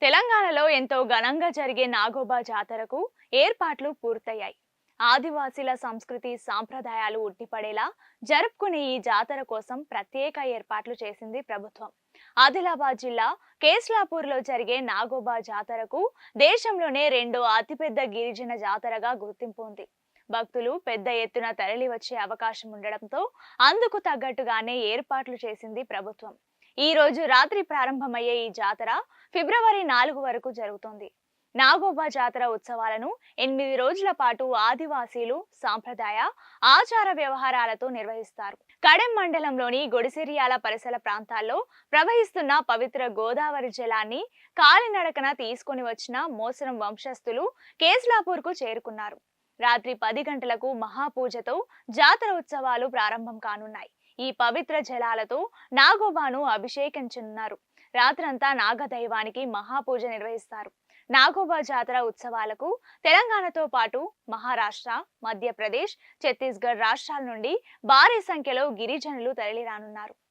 తెలంగాణలో ఎంతో ఘనంగా జరిగే నాగోబా జాతరకు ఏర్పాట్లు పూర్తయ్యాయి. ఆదివాసీల సంస్కృతి సాంప్రదాయాలు ఉట్టిపడేలా జరుపుకునే ఈ జాతర కోసం ప్రత్యేక ఏర్పాట్లు చేసింది ప్రభుత్వం. ఆదిలాబాద్ జిల్లా కేస్లాపూర్లో జరిగే నాగోబా జాతరకు దేశంలోనే రెండో అతిపెద్ద గిరిజన జాతరగా గుర్తింపు ఉంది. భక్తులు పెద్ద ఎత్తున తరలి వచ్చే అవకాశం ఉండడంతో అందుకు తగ్గట్టుగానే ఏర్పాట్లు చేసింది ప్రభుత్వం. ఈ రోజు రాత్రి ప్రారంభమయ్యే ఈ జాతర ఫిబ్రవరి 4 వరకు జరుగుతుంది. నాగోబా జాతర ఉత్సవాలను 8 రోజుల పాటు ఆదివాసీలు సాంప్రదాయ ఆచార వ్యవహారాలతో నిర్వహిస్తారు. కడెం మండలంలోని గొడిసిరియాల పరిసర ప్రాంతాల్లో ప్రవహిస్తున్న పవిత్ర గోదావరి జలాన్ని కాలినడకన తీసుకొని వచ్చిన మోసరం వంశస్థులు కేస్లాపూర్కు చేరుకున్నారు. రాత్రి 10 గంటలకు మహాపూజతో జాతర ఉత్సవాలు ప్రారంభం కానున్నాయి. ఈ పవిత్ర జలాలతో నాగోబాను అభిషేకించనున్నారు. రాత్రంతా నాగదైవానికి మహాపూజ నిర్వహిస్తారు. నాగోబా జాతర ఉత్సవాలకు తెలంగాణతో పాటు మహారాష్ట్ర, మధ్యప్రదేశ్, ఛత్తీస్గఢ్ రాష్ట్రాల నుండి భారీ సంఖ్యలో గిరిజనులు తరలిరానున్నారు.